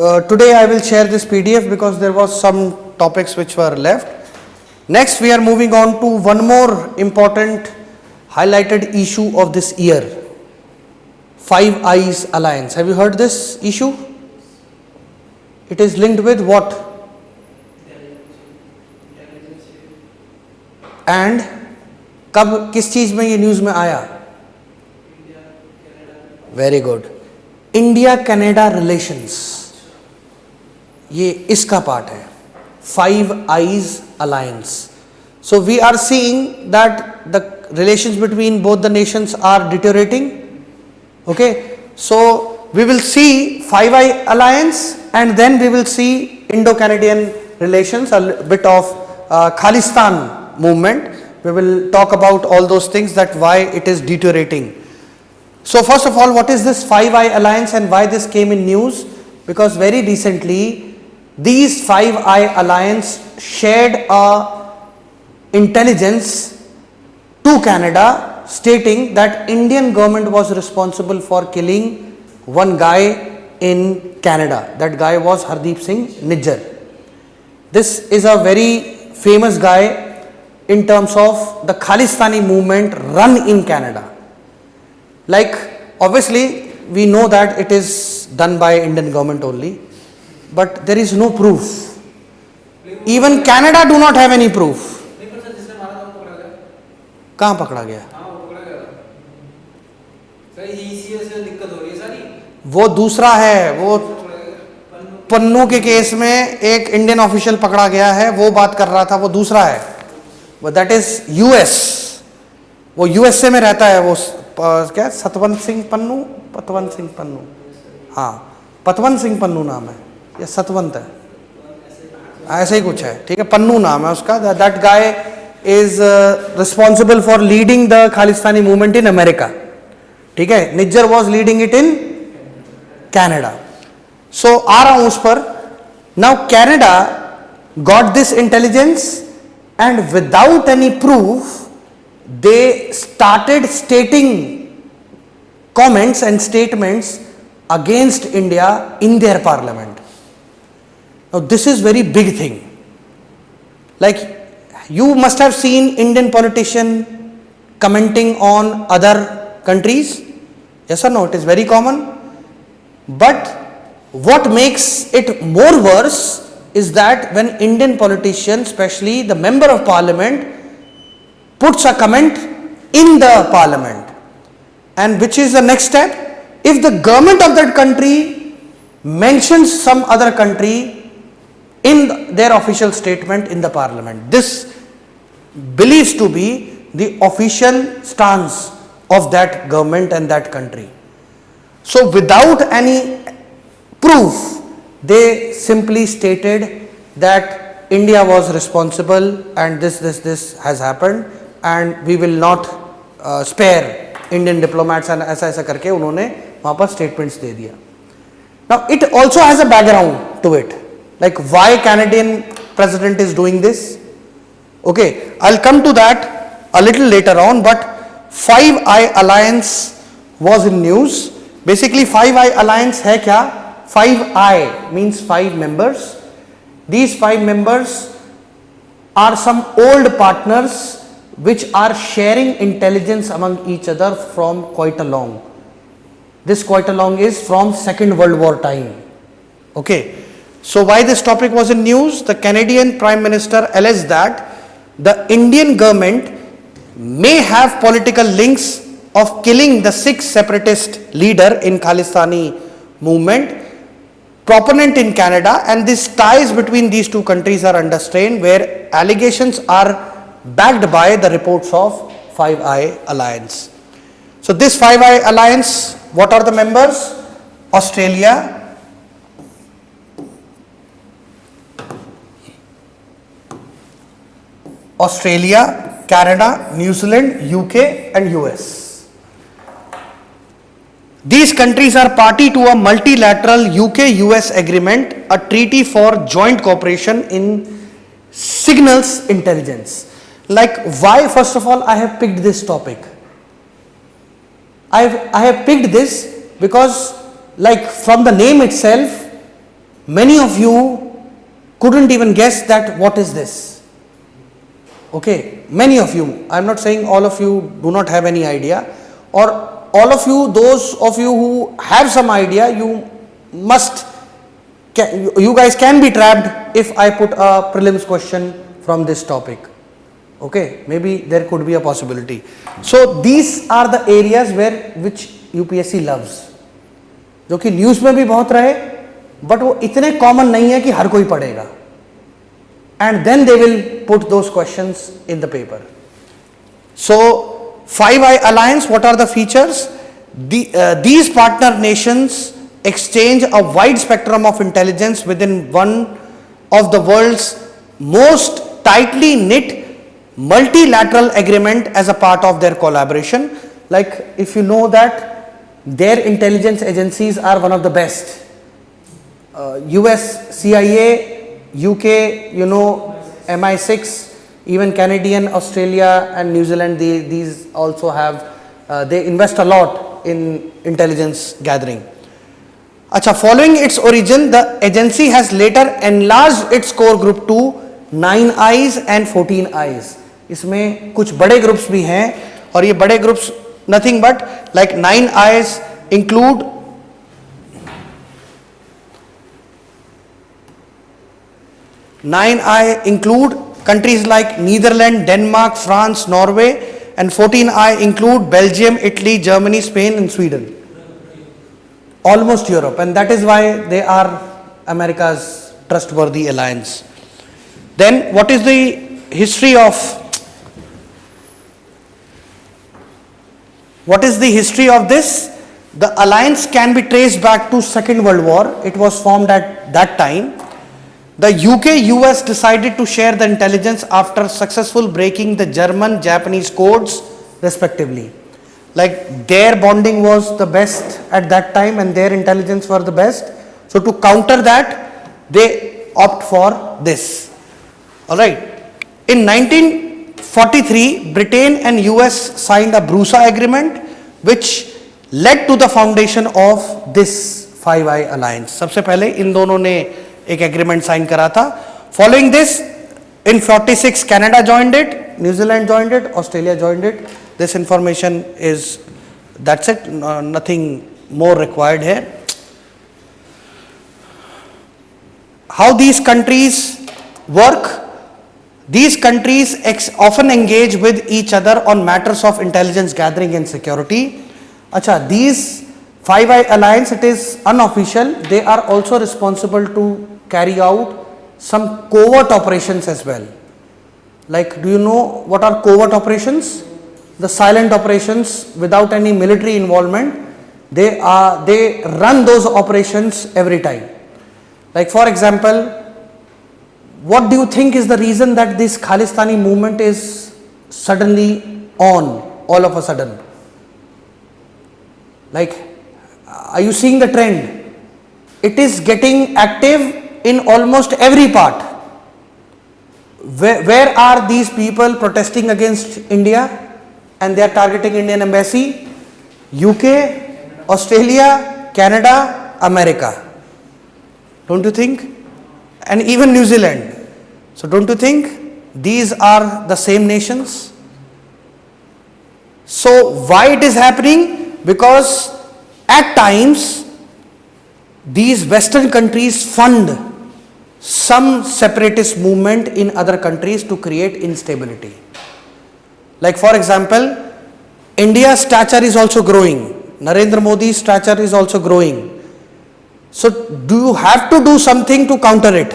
today I will share this PDF because there was some topics which were left. Next we are moving on to one more important highlighted issue of this year, Five Eyes Alliance. Have you heard this issue? It is linked with what? And कब किस चीज में ये news में आया? Very good, India Canada relations, ये इसका part है, five eyes alliance. So we are seeing that the relations between both the nations are deteriorating. Okay, so we will see Five Eye Alliance and then we will see Indo-Canadian relations, a bit of Khalistan movement. We will talk about all those things, that why it is deteriorating. So first of all, what is this Five Eye Alliance and why this came in news? Because very recently these Five Eye Alliance shared a intelligence to Canada stating that Indian government was responsible for killing one guy in Canada. That guy was Hardeep Singh Nijjar. This is a very famous guy in terms of the Khalistani movement run in Canada. Like obviously we know that it is done by Indian government only, but there is no proof. Even Canada do not have any proof. कहाँ पकड़ा गया? वो दूसरा है, वो पन्नू के case में एक इंडियन ऑफिशियल पकड़ा गया है, वो बात कर रहा था, वो दूसरा है, वो दैट इज यूएस, वो यूएसए में रहता है, वो क्या सतवंत सिंह पन्नू, पतवंत सिंह पन्नू, हाँ पतवंत सिंह पन्नू नाम है या सतवंत है, ऐसे ही कुछ है, ठीक है, पन्नू नाम है उसका. That guy is responsible for leading the Khalistani movement in America. ठीक है, Nijjar was leading it in Canada. So आ रहा हूँ उस पर. Now Canada got this intelligence and without any proof they started stating comments and statements against India in their parliament. Now this is very big thing. Like you must have seen Indian politician commenting on other countries. Yes or no? It is very common. But what makes it more worse is that when Indian politician, especially the member of parliament, puts a comment in the parliament, and which is the next step, if the government of that country mentions some other country in their official statement in the parliament, this believes to be the official stance of that government and that country. So without any proof they simply stated that India was responsible and this has happened and we will not spare Indian diplomats, and ऐसा करके उन्होंने वहाँ पर statements दे दिया. Now it also has a background to it, like why Canadian president is doing this. Okay, I'll come to that a little later on, but Five Eye Alliance was in news. Basically Five Eye Alliance है क्या? Five Eye means five members. These five members are some old partners which are sharing intelligence among each other from quite a long. This quite a long is from Second World War time. Okay, so why this topic was in news? The Canadian Prime Minister alleged that the Indian government may have political links of killing the Sikh separatist leader in Khalistani movement, proponent in Canada, and these ties between these two countries are under strain, where allegations are backed by the reports of Five Eye Alliance. So this Five Eye Alliance, what are the members? Australia, Canada, New Zealand, UK and US. These countries are party to a multilateral UK-US agreement, a treaty for joint cooperation in signals intelligence. Like why, first of all, I have picked this topic. I have picked this because, like, from the name itself, many of you couldn't even guess that what is this. Okay, many of you, I am not saying all of you do not have any idea, or all of you, those of you who have some idea, you guys can be trapped if I put a prelims question from this topic. Okay, maybe there could be a possibility. So these are the areas which UPSC loves, जो कि news में भी बहुत रहे, but वो इतने common नहीं है कि हर कोई पढ़ेगा. And then they will put those questions in the paper. So, Five Eye Alliance, what are the features? These partner nations exchange a wide spectrum of intelligence within one of the world's most tightly knit multilateral agreement as a part of their collaboration. Like, if you know that their intelligence agencies are one of the best. US, CIA, UK, MI6, even Canadian, Australia and New Zealand, these also have, they invest a lot in intelligence gathering. Acha, following its origin, the agency has later enlarged its core group to 9 eyes and 14 eyes. इसमें कुछ बड़े groups भी हैं, और ये बड़े groups nothing but like 9 eyes include countries like Netherlands, Denmark, France, Norway, and 14I include Belgium, Italy, Germany, Spain and Sweden. Almost Europe, and that is why they are America's trustworthy alliance. Then what is the history of this? The alliance can be traced back to Second World War. It was formed at that time. The UK-US decided to share the intelligence after successful breaking the German-Japanese codes respectively. Like, their bonding was the best at that time and their intelligence were the best. So to counter that, they opt for this. Alright. In 1943, Britain and US signed a Brusa agreement which led to the foundation of this Five Eye Alliance. सबसे पहले इन दोनों ने एक agreement sign करा था. Following this, in 46 Canada joined it, New Zealand joined it, Australia joined it. This information is, that's it, nothing more required here. How these countries work? These countries often engage with each other on matters of intelligence gathering and security. Acha, these Five Eye Alliance, it is unofficial. They are also responsible to carry out some covert operations as well. Like, do you know what are covert operations? The silent operations without any military involvement. They run those operations every time. Like, for example, what do you think is the reason that this Khalistani movement is suddenly on, all of a sudden? Like, are you seeing the trend? It is getting active in almost every part. Where are these people protesting against India and they are targeting Indian embassy? UK, Australia, Canada, America. Don't you think? And even New Zealand. So don't you think these are the same nations? So why it is happening? Because at times these Western countries fund some separatist movement in other countries to create instability. Like, for example, India's stature is also growing. Narendra Modi's stature is also growing. So do you have to do something to counter it?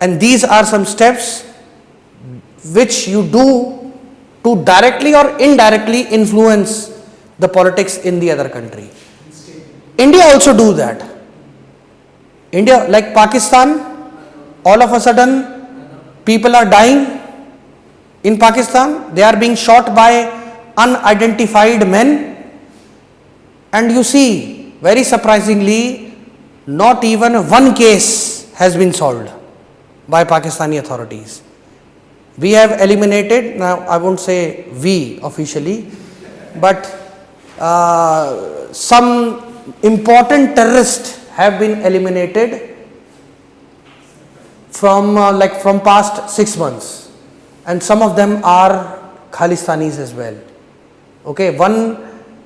And these are some steps which you do to directly or indirectly influence the politics in the other country. India also do that. India, like Pakistan, all of a sudden people are dying in Pakistan. They are being shot by unidentified men, and you see, very surprisingly, not even one case has been solved by Pakistani authorities. We have eliminated, now I won't say we officially, but some important terrorists have been eliminated from from past 6 months, and some of them are Khalistanis as well. Okay, one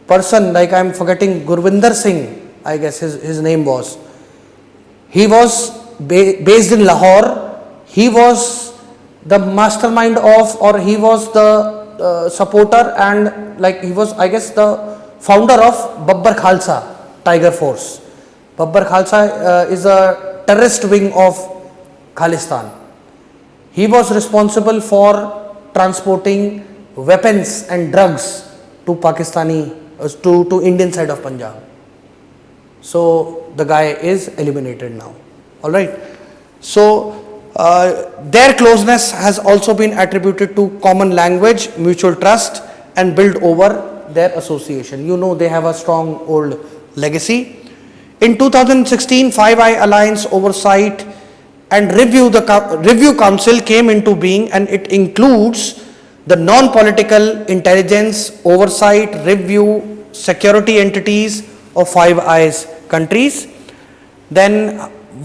person, like I am forgetting, Gurvinder Singh, I guess his name was. He was based in Lahore. He was the mastermind of, or he was the supporter, and like he was, I guess, the founder of Babbar Khalsa Tiger Force. Babbar Khalsa is a terrorist wing of Khalistan. He was responsible for transporting weapons and drugs to to Indian side of Punjab. So the guy is eliminated now. All right. So their closeness has also been attributed to common language, mutual trust, and built over their association. You know, they have a strong old legacy. In 2016, Five Eye Alliance Oversight and Review Council came into being, and it includes the non-political intelligence, oversight, review, security entities of Five Eyes countries. Then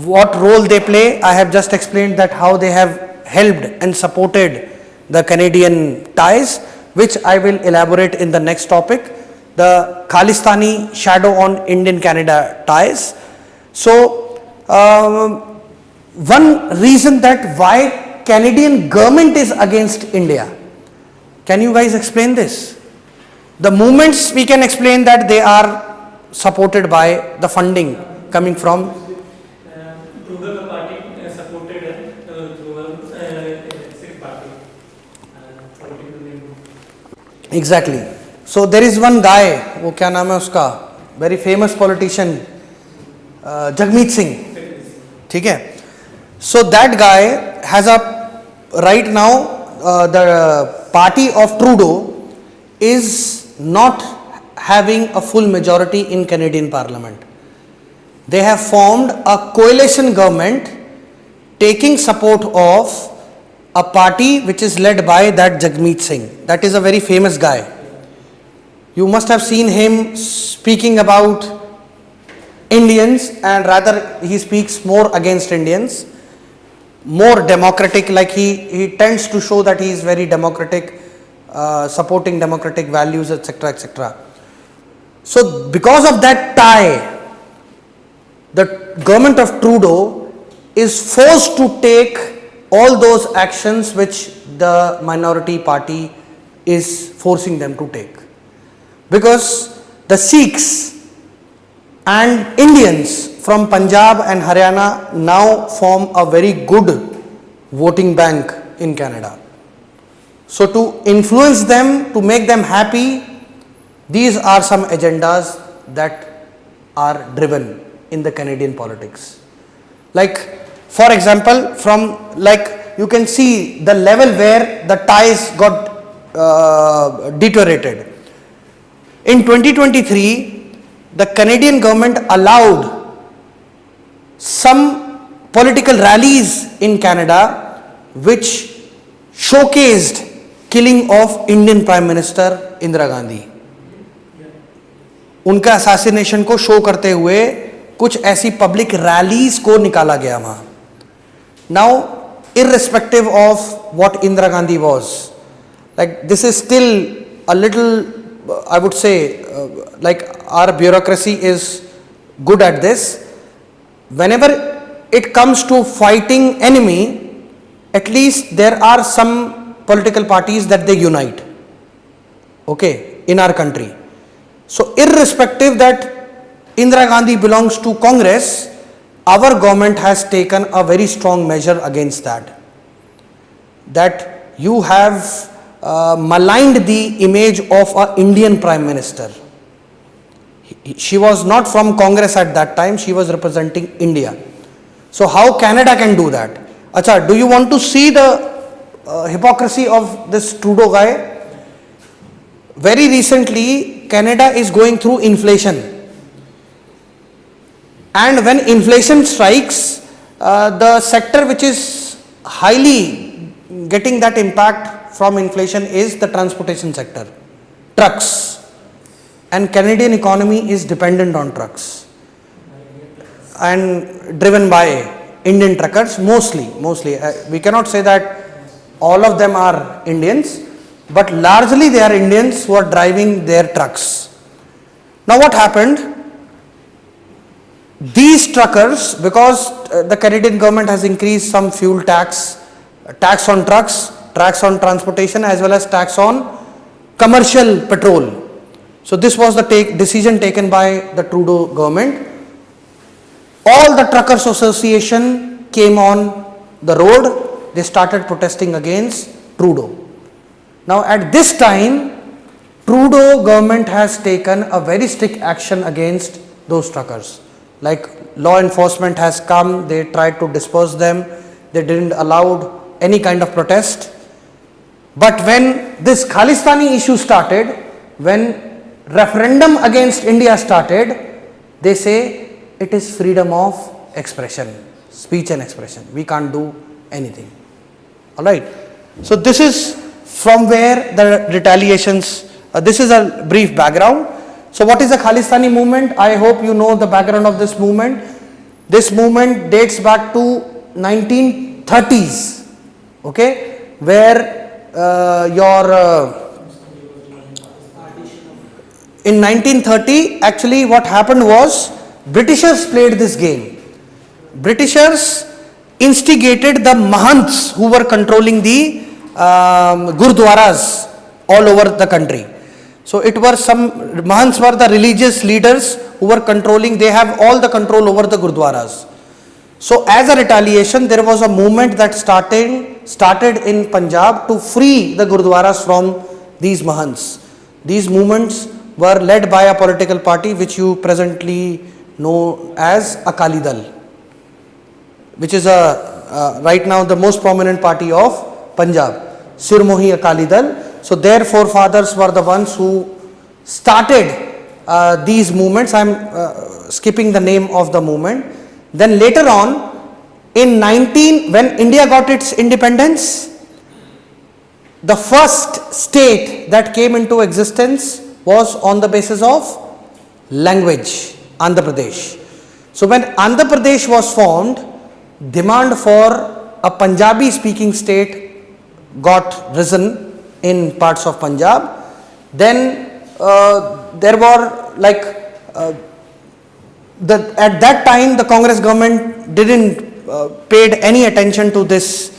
what role they play, I have just explained that how they have helped and supported the Canadian ties, which I will elaborate in the next topic, the Khalistani shadow on Indian-Canada ties. So one reason that why Canadian government is against India, can you guys explain this? The movements, we can explain that they are supported by the funding coming from Trudeau party supported party. Exactly. So there is one guy, वो क्या नाम है उसका, very famous politician, Jagmeet Singh, ठीक है? So that guy has a, right now the party of Trudeau is not having a full majority in Canadian Parliament. They have formed a coalition government taking support of a party which is led by that Jagmeet Singh. That is a very famous guy. You must have seen him speaking about Indians, and rather he speaks more against Indians, more democratic, like he tends to show that he is very democratic, supporting democratic values, etc., etc. So because of that tie, the government of Trudeau is forced to take all those actions which the minority party is forcing them to take. Because the Sikhs and Indians from Punjab and Haryana now form a very good voting bank in Canada. So to influence them, to make them happy, these are some agendas that are driven in the Canadian politics. Like, for example, from, like, you can see the level where the ties got deteriorated. In 2023, the Canadian government allowed some political rallies in Canada which showcased killing of Indian Prime Minister Indira Gandhi. उनका assassination को show करते हुए कुछ ऐसी public rallies को निकाला गया वहां. Now, irrespective of what Indira Gandhi was, like this is still a little, I would say, like our bureaucracy is good at this. Whenever it comes to fighting enemy, at least there are some political parties that they unite, okay, in our country. So irrespective that Indira Gandhi belongs to Congress, our government has taken a very strong measure against that. That you have maligned the image of an Indian Prime Minister. She was not from Congress at that time, she was representing India. So how Canada can do that? Acha, do you want to see the hypocrisy of this Trudeau guy? Very recently, Canada is going through inflation. And when inflation strikes, the sector which is highly getting that impact from inflation is the transportation sector, trucks. And Canadian economy is dependent on trucks. and driven by Indian truckers mostly. We cannot say that all of them are Indians, but largely they are Indians who are driving their trucks. Now what happened? These truckers, because the Canadian government has increased some fuel tax on trucks, tax on transportation, as well as tax on commercial petrol. So this was the decision taken by the Trudeau government. All the truckers association came on the road. They started protesting against Trudeau. Now at this time, Trudeau government has taken a very strict action against those truckers. Like law enforcement has come, they tried to disperse them, they didn't allow any kind of protest. But when this Khalistani issue started, when referendum against India started, they say it is freedom of expression, speech and expression. We can't do anything. Alright. So this is from where the retaliations, this is a brief background. So what is the Khalistani movement? I hope you know the background of this movement. This movement dates back to 1930s, okay, where in 1930, actually what happened was, Britishers played this game. Britishers instigated the Mahants who were controlling the Gurdwaras all over the country. So it were Mahants were the religious leaders who were controlling, they have all the control over the Gurdwaras. So as a retaliation, there was a movement that started in Punjab to free the Gurdwaras from these Mahants. These movements were led by a political party which you presently know as Akali Dal, which is right now the most prominent party of Punjab, Sirmohi Akali Dal. So their forefathers were the ones who started these movements. I am skipping the name of the movement. Then later on, when India got its independence, the first state that came into existence was on the basis of language, Andhra Pradesh. So when Andhra Pradesh was formed, demand for a Punjabi speaking state got risen in parts of Punjab. Then there were at that time the Congress government didn't paid any attention to this.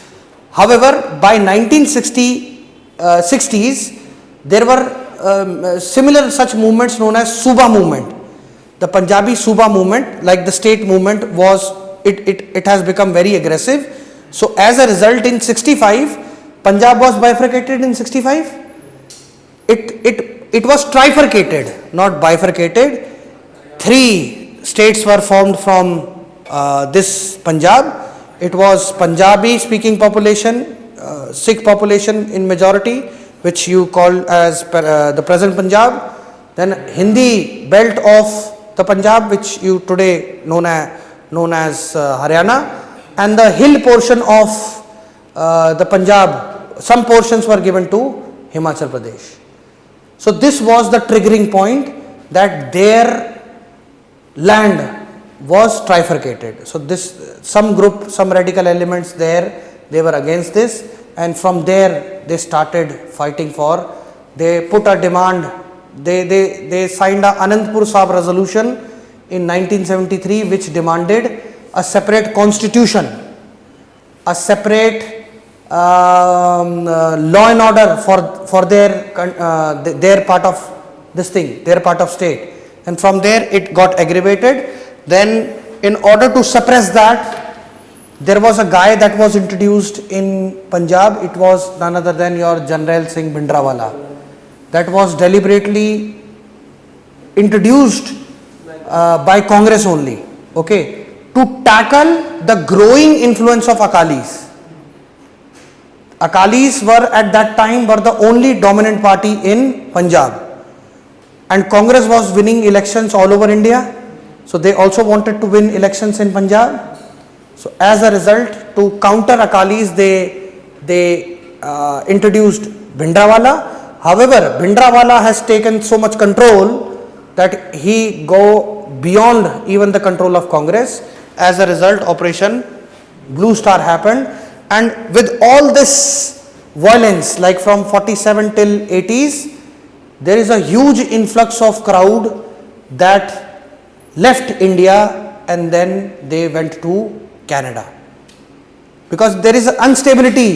However, by 1960s there were similar such movements known as Suba movement. The Punjabi Suba movement, like the state movement, it has become very aggressive. So as a result, in 65, Punjab was bifurcated. In 65, it was trifurcated, not bifurcated. 3 states were formed from this Punjab. It was Punjabi speaking population, Sikh population in majority, which you call as the present Punjab. Then Hindi belt of the Punjab, which you today known as Haryana, and the hill portion of the Punjab. Some portions were given to Himachal Pradesh. So this was the triggering point that their land was trifurcated. So some radical elements there, they were against this, and from there they started fighting for. They put a demand. They signed a Anandpur Sahib resolution in 1973, which demanded a separate constitution, a separate law and order for their part of this thing, their part of state. And from there it got aggravated. Then in order to suppress that, there was a guy that was introduced in Punjab. It was none other than your Jarnail Singh Bhindranwala. That was deliberately introduced by Congress only, okay, to tackle the growing influence of Akalis. Akalis were at that time the only dominant party in Punjab, and Congress was winning elections all over India. So they also wanted to win elections in Punjab. So as a result, to counter Akalis, they introduced Bhindranwala. However, Bhindranwala has taken so much control that he go beyond even the control of Congress. As a result, Operation Blue Star happened, and with all this violence, like from 47 till 80s, there is a huge influx of crowd that left India and then they went to Canada, because there is instability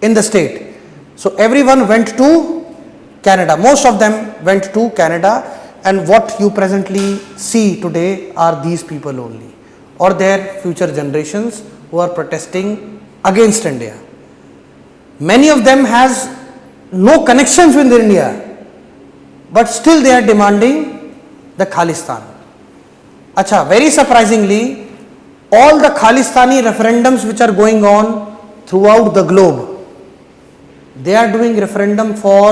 in the state. So everyone went to Canada, most of them went to Canada, and what you presently see today are these people only, or their future generations who are protesting against India. Many of them has no connections with India, but still they are demanding the Khalistan. Acha, very surprisingly, all the Khalistani referendums which are going on throughout the globe, they are doing referendum for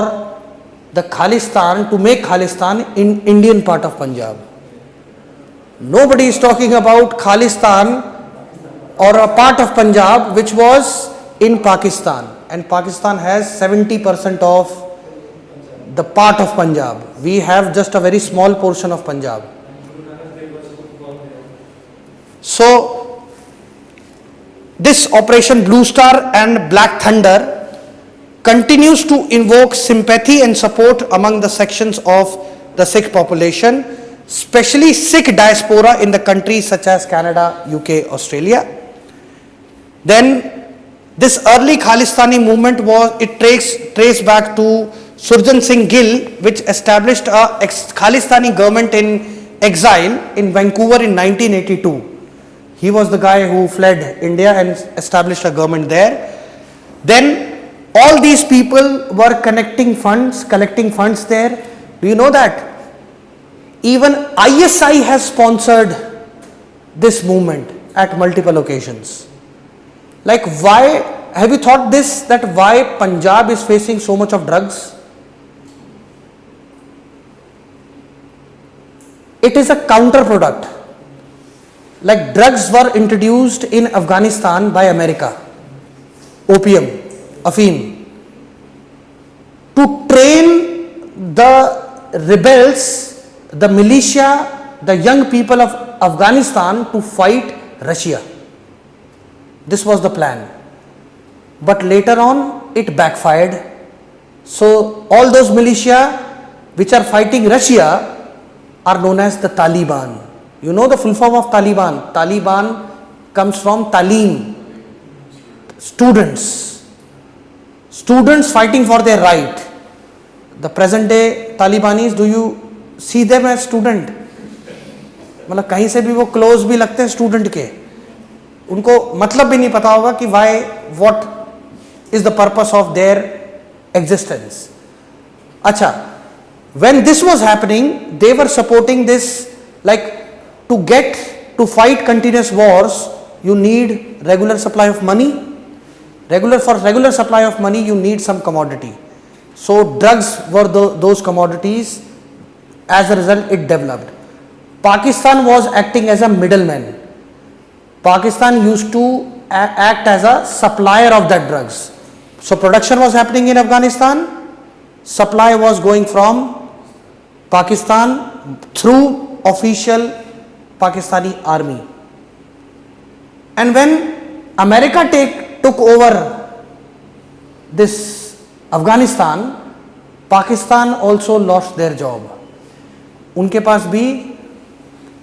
the Khalistan, to make Khalistan in Indian part of Punjab. Nobody is talking about Khalistan or a part of Punjab which was in Pakistan, and Pakistan has 70% of the part of Punjab. We have just a very small portion of Punjab. So this Operation Blue Star and Black Thunder continues to invoke sympathy and support among the sections of the Sikh population, especially Sikh diaspora in the countries such as Canada, UK, Australia. Then this early Khalistani movement traced back to Surjan Singh Gill, which established a Khalistani government in exile in Vancouver in 1982. He was the guy who fled India and established a government there. Then all these people were collecting funds there. Do you know that even ISI has sponsored this movement at multiple occasions? Like, why, have you thought this, that why Punjab is facing so much of drugs? It is a counter product. Like, drugs were introduced in Afghanistan by America, opium, Afim, to train the rebels, the militia, the young people of Afghanistan to fight Russia. This was the plan. But later on, it backfired. So all those militia which are fighting Russia are known as the Taliban. You know the full form of Taliban? Taliban comes from Talim, students fighting for their right. The present day Talibanis, do you see them as student? मतलब कहीं से भी वो close भी लगते हैं student के, उनको मतलब भी नहीं पता होगा कि why, what is the purpose of their existence. अच्छा, when this was happening, they were supporting this, like, to fight continuous wars, you need regular supply of money. For regular supply of money, you need some commodity. So drugs were those commodities. As a result, it developed. Pakistan was acting as a middleman. Pakistan used to act as a supplier of that drugs. So production was happening in Afghanistan, supply was going from Pakistan through official Pakistani army. And when America took over this Afghanistan, Pakistan also lost their job. उनके पास भी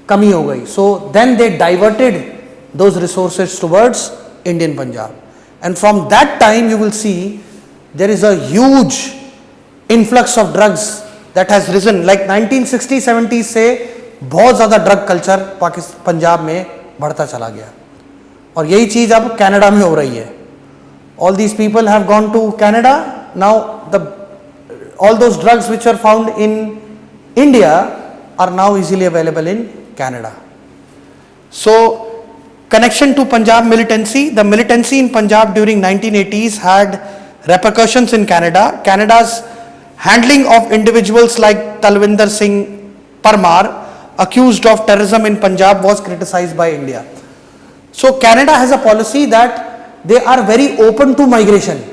कमी हो गई. So then they diverted those resources towards Indian Punjab. And from that time you will see there is a huge influx of drugs that has risen. Like 1960-70 से बहुत ज़्यादा drug culture Punjab में बढ़ता चला गया, और यही चीज़ अब कनाडा में हो रही है. All these people have gone to Canada. Now all those drugs which are found in India are now easily available in Canada. So connection to Punjab militancy. The militancy in Punjab during 1980s had repercussions in Canada. Canada's handling of individuals like Talwinder Singh Parmar, accused of terrorism in Punjab, was criticized by India. So Canada has a policy that they are very open to migration.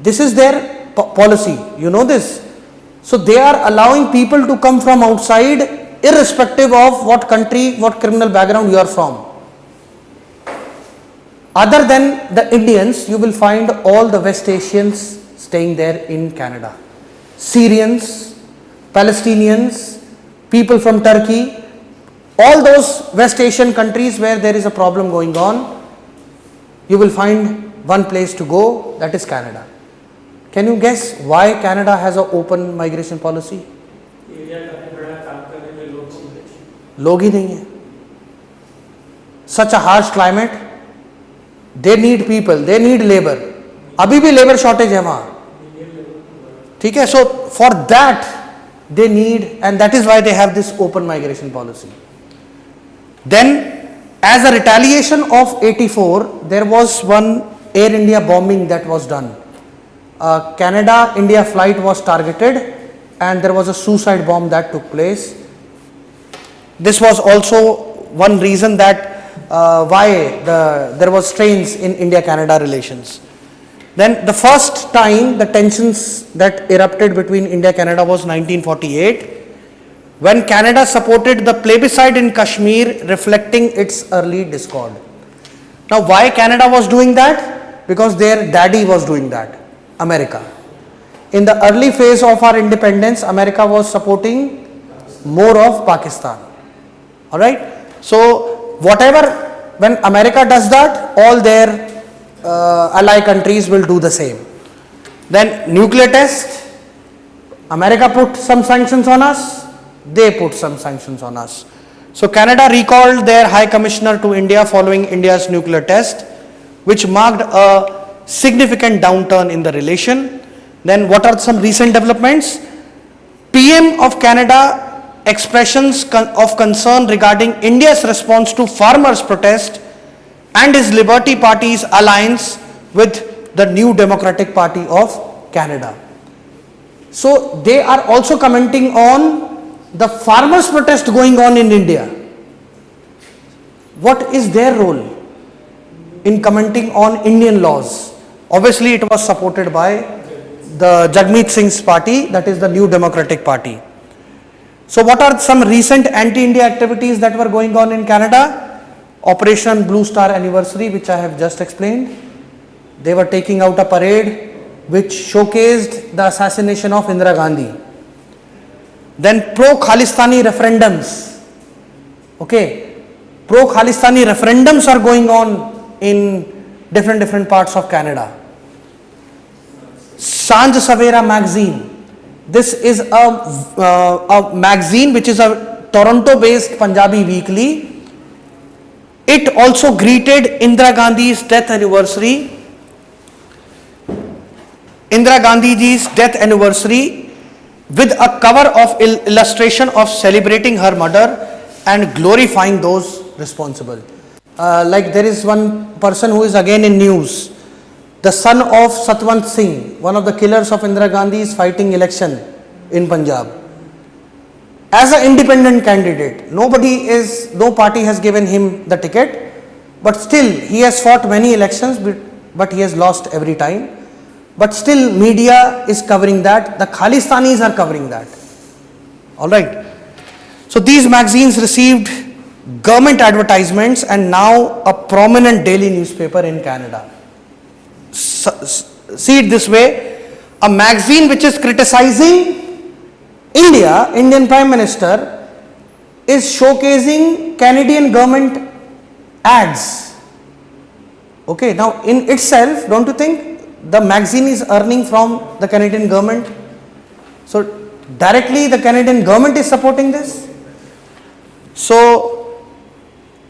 This is their policy. You know this. So they are allowing people to come from outside irrespective of what country, what criminal background you are from. Other than the Indians, you will find all the West Asians staying there in Canada. Syrians, Palestinians, people from Turkey, all those West Asian countries where there is a problem going on, you will find one place to go, that is Canada. Can you guess why Canada has an open migration policy? लोग ही नहीं है. Such a harsh climate, they need people, they need labor. अभी भी labor shortage है वहाँ. ठीक है? So for that they need, and that is why they have this open migration policy. Then, as a retaliation of 84, there was one Air India bombing that was done. Canada-India flight was targeted and there was a suicide bomb that took place. This was also one reason that why there was strains in India-Canada relations. Then the first time the tensions that erupted between India-Canada was 1948, when Canada supported the plebiscite in Kashmir, reflecting its early discord. Now why Canada was doing that? Because their daddy was doing that, America. In the early phase of our independence, America was supporting more of Pakistan. Alright? So whatever, when America does that, all their ally countries will do the same. Then nuclear test, America put some sanctions on us, they put some sanctions on us. So Canada recalled their High Commissioner to India following India's nuclear test, which marked a significant downturn in the relation. Then what are some recent developments? PM of Canada expressions of concern regarding India's response to farmers' protest and his Liberty Party's alliance with the New Democratic Party of Canada. So they are also commenting on the farmers' protest going on in India. What is their role in commenting on Indian laws? Obviously it was supported by the Jagmeet Singh's party, that is the New Democratic Party. So what are some recent anti-India activities that were going on in Canada? Operation Blue Star Anniversary, which I have just explained. They were taking out a parade which showcased the assassination of Indira Gandhi. Then pro-Khalistani referendums. Okay, pro-Khalistani referendums are going on in different parts of Canada. Sanj Savera magazine. This is a magazine which is a Toronto-based Punjabi weekly. It also greeted Indira Gandhi's death anniversary. Indira Gandhi's death anniversary with a cover of illustration of celebrating her murder and glorifying those responsible. Like there is one person who is again in news. The son of Satwant Singh, one of the killers of Indira Gandhi, is fighting election in Punjab. As an independent candidate, no party has given him the ticket, but still he has fought many elections, but he has lost every time. But still media is covering that, the Khalistanis are covering that. Alright. So these magazines received government advertisements and now a prominent daily newspaper in Canada. See it this way, a magazine which is criticizing India, Indian Prime Minister, is showcasing Canadian government ads. Okay, now in itself, don't you think the magazine is earning from the Canadian government? So directly the Canadian government is supporting this. So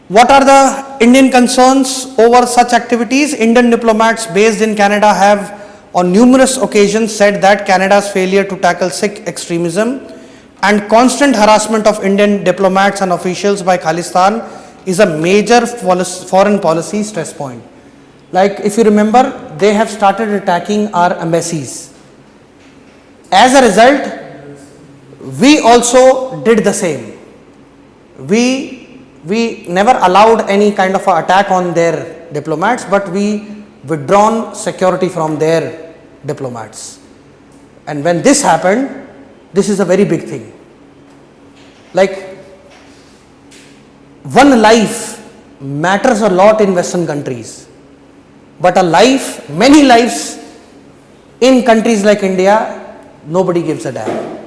what are the Indian concerns over such activities? Indian diplomats based in Canada have on numerous occasions said that Canada's failure to tackle Sikh extremism and constant harassment of Indian diplomats and officials by Khalistan is a major foreign policy stress point. Like if you remember, they have started attacking our embassies. As a result, we also did the same. We never allowed any kind of attack on their diplomats, but we withdrawn security from their diplomats. And when this happened, this is a very big thing. Like, one life matters a lot in Western countries, but a life, many lives in countries like India, nobody gives a damn.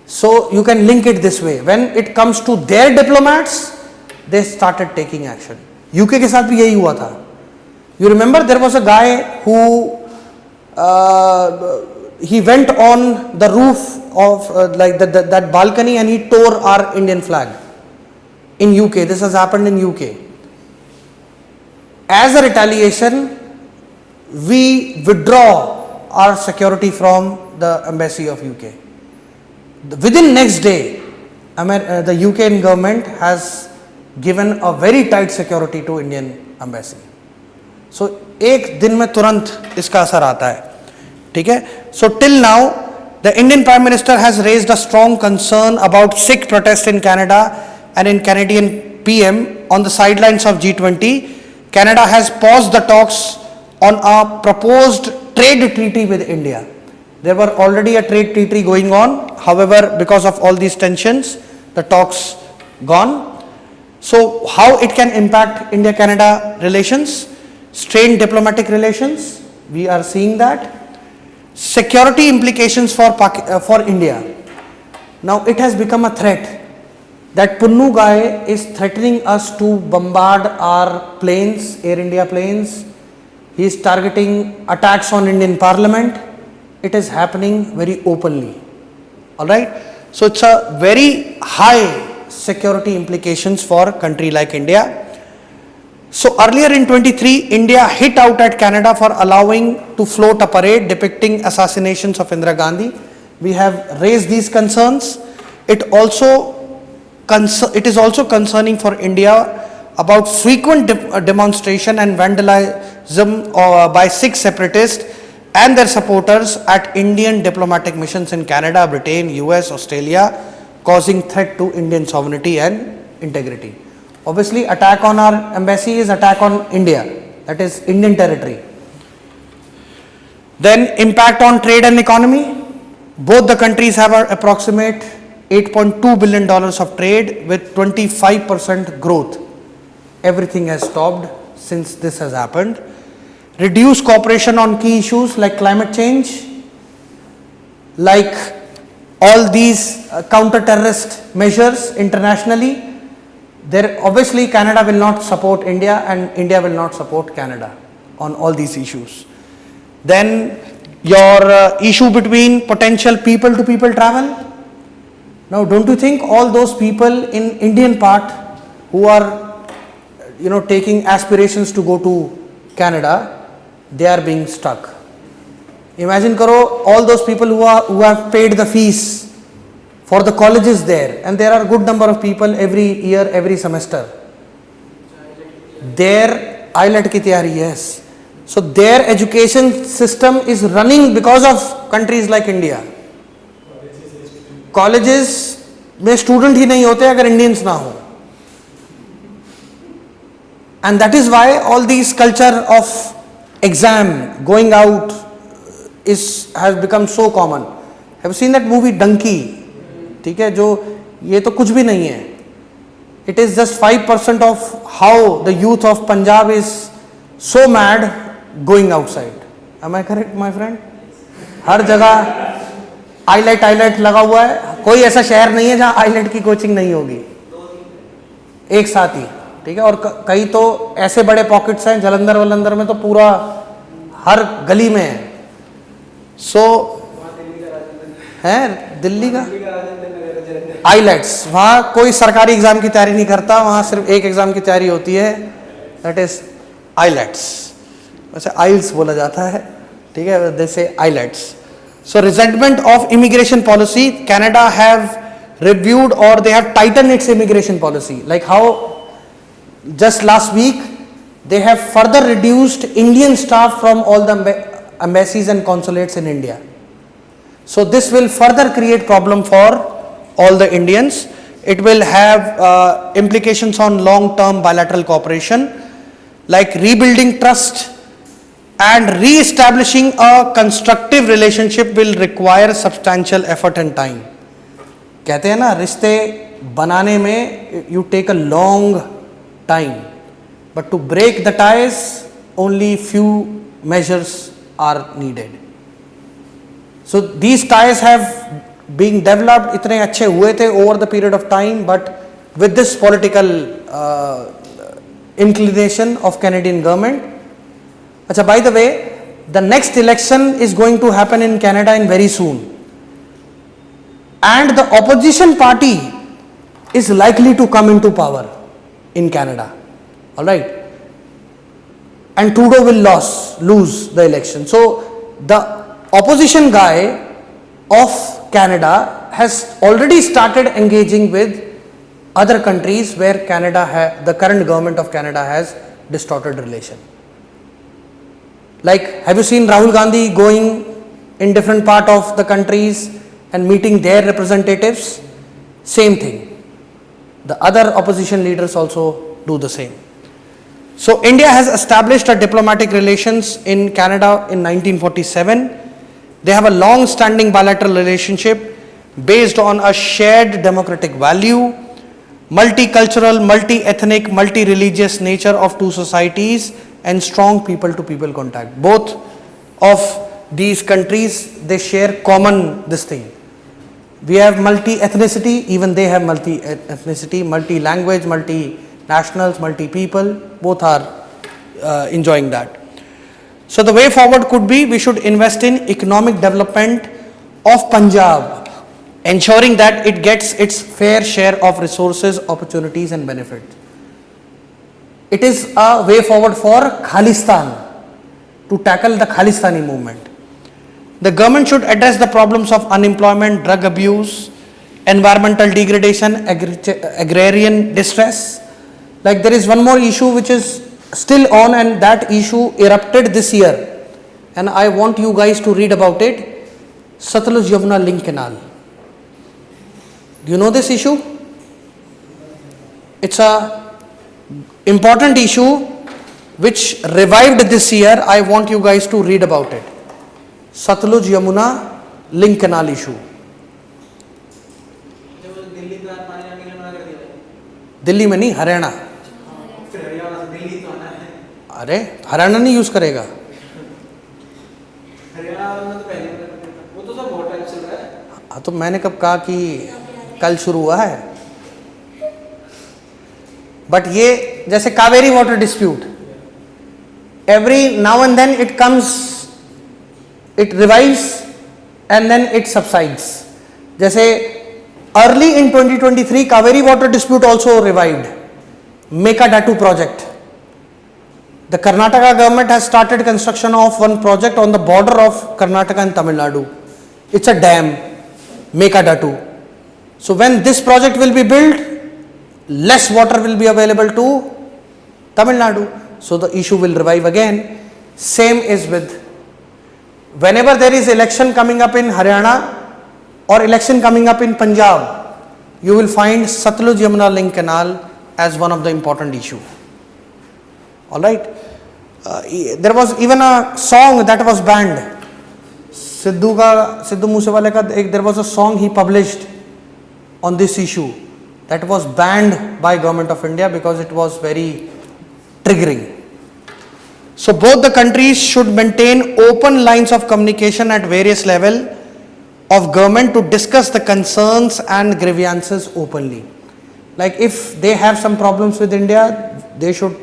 So you can link it this way. When it comes to their diplomats, they started taking action. UK के साथ भी यही हुआ था. You remember there was a guy who he went on the roof of like that balcony and he tore our Indian flag in UK. This has happened in UK. As a retaliation, we withdraw our security from the embassy of UK. Within next day, the UK government has given a very tight security to Indian embassy. So एक दिन में तुरंत इसका असर आता है, ठीक है? So till now, the Indian Prime Minister has raised a strong concern about Sikh protest in Canada and in Canadian PM on the sidelines of G20. Canada has paused the talks on a proposed trade treaty with India. There were already a trade treaty going on. However, because of all these tensions, the talks gone. So how it can impact India-Canada relations? Strained diplomatic relations, we are seeing that. Security implications for India. Now it has become a threat. That Punnu guy is threatening us to bombard our planes, Air India planes. He is targeting attacks on Indian Parliament. It is happening very openly. Alright? So it's a very high security implications for a country like India. So earlier in 23, India hit out at Canada for allowing to float a parade depicting assassinations of Indira Gandhi. We have raised these concerns. It is also concerning for India about frequent demonstration and vandalism by Sikh separatists and their supporters at Indian diplomatic missions in Canada, Britain, US, Australia, causing threat to Indian sovereignty and integrity. Obviously, attack on our embassy is attack on India, that is Indian territory. Then impact on trade and economy. Both the countries have an approximate $8.2 billion of trade with 25% growth. Everything has stopped since this has happened. Reduce cooperation on key issues like climate change, like all these counter-terrorist measures internationally. There obviously Canada will not support India and India will not support Canada on all these issues. Then your issue between potential people-to-people travel. Now don't you think all those people in Indian part who are taking aspirations to go to Canada, they are being stuck. Imagine karo all those people who have paid the fees for the colleges there, and there are a good number of people every year, every semester. Their IELTS ki tayari, yes. So their education system is running because of countries like India. Colleges में student ही नहीं होते अगर Indians ना हो. And that is why all these culture of exam going out has become so common. Have you seen that movie Donkey? ठीक है, जो ये तो कुछ भी नहीं है. It is just 5% of how the youth of Punjab is so mad going outside. Am I correct, my friend? हर जगह IELTS लगा हुआ है. कोई ऐसा शहर नहीं है जहाँ IELTS की कोचिंग नहीं होगी. एक साथ ही, ठीक है. और कई तो ऐसे बड़े पॉकेट्स हैं जलंधर में तो पूरा हर गली में है. सो है दिल्ली का IELTS, वहाँ कोई सरकारी एग्जाम की तैयारी नहीं करता, वहाँ सिर्फ एक एग्जाम की तैयारी होती है, दैट इज IELTS. वैसे IELTS बोला जाता है, ठीक है, जैसे IELTS. So resentment of immigration policy, Canada have reviewed or they have tightened its immigration policy. Like how just last week they have further reduced Indian staff from all the embassies and consulates in India. So this will further create problem for all the Indians. It will have implications on long-term bilateral cooperation, like rebuilding trust and re-establishing a constructive relationship will require substantial effort and time. कहते हैं ना, रिश्ते बनाने में you take a long time, but to break the ties only few measures are needed. So these ties have been developed, इतने अच्छे हुए थे over the period of time, but with this political inclination of Canadian government. Achha, by the way, the next election is going to happen in Canada in very soon, and the opposition party is likely to come into power in Canada. All right, and Trudeau will lose the election. So the opposition guy of Canada has already started engaging with other countries where the current government of Canada has distorted relation. Like, have you seen Rahul Gandhi going in different part of the countries and meeting their representatives? Same thing. The other opposition leaders also do the same. So India has established a diplomatic relations in Canada in 1947. They have a long-standing bilateral relationship based on a shared democratic value, multicultural, multi-ethnic, multi-religious nature of two societies, and strong people-to-people contact. Both of these countries, they share common this thing. We have multi-ethnicity, even they have multi-ethnicity, multi-language, multi-nationals, multi-people, both are enjoying that. So the way forward could be, we should invest in economic development of Punjab, ensuring that it gets its fair share of resources, opportunities and benefits. It is a way forward for Khalistan, to tackle the Khalistani movement. The government should address the problems of unemployment, drug abuse, environmental degradation, agrarian distress. Like, there is one more issue which is still on, and that issue erupted this year, and I want you guys to read about it. Satluj Yamuna link canal. Do you know this issue? It's a important issue which revived this year. I want you guys to read about it. Satluj Yamuna link canal issue. Delhi में नहीं, हरियाणा. अरे हरियाणा नहीं use करेगा. वो तो सब बहुत time चल रहा है. हाँ, तो मैंने कब कहा कि कल शुरू हुआ है. बट ये जैसे Kaveri water dispute, every now and then it comes, it revives and then it subsides. जैसे early in 2023 Kaveri water dispute also revived. Mekadatu project. The Karnataka government has started construction of one project on the border of Karnataka and Tamil Nadu. It's a dam, Mekadatu. So when this project will be built, less water will be available to Tamil Nadu. So the issue will revive again. Same is with whenever there is election coming up in Haryana or election coming up in Punjab, you will find Satluj Yamuna link canal as one of the important issue. Alright. There was even a song that was banned. Sidhu Moosewale ka there was a song he published on this issue that was banned by Government of India because it was very triggering. So both the countries should maintain open lines of communication at various levels of government to discuss the concerns and grievances openly. Like if they have some problems with India, they should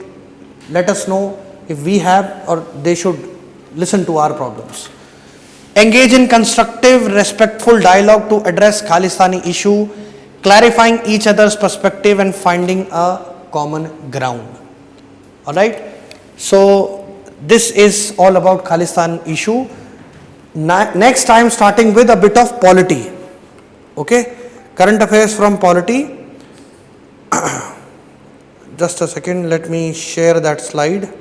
let us know. If we have, or they should listen to our problems. Engage in constructive, respectful dialogue to address Khalistani issue, clarifying each other's perspective and finding a common ground. Alright. So this is all about Khalistan issue. Next time starting with a bit of polity. Okay. Current affairs from polity. Just a second, let me share that slide.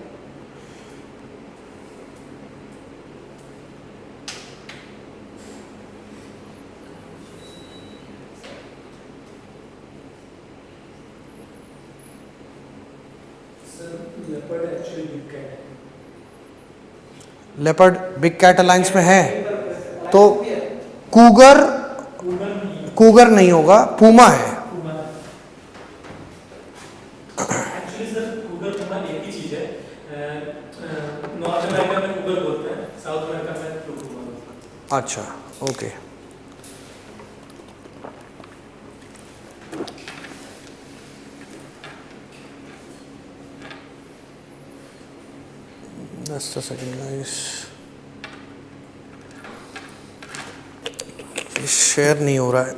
Leopard big cat alliance में है, तो Cougar, Cougar नहीं, Cougar नहीं होगा, Puma है। Puma. Actually sir Cougar Puma एक ही चीज है। नॉर्थ अमेरिका में कूगर बोलते हैं, साउथ अमेरिका में पूमा बोलते हैं। अच्छा, okay. Just a second guys, share नहीं हो रहा है।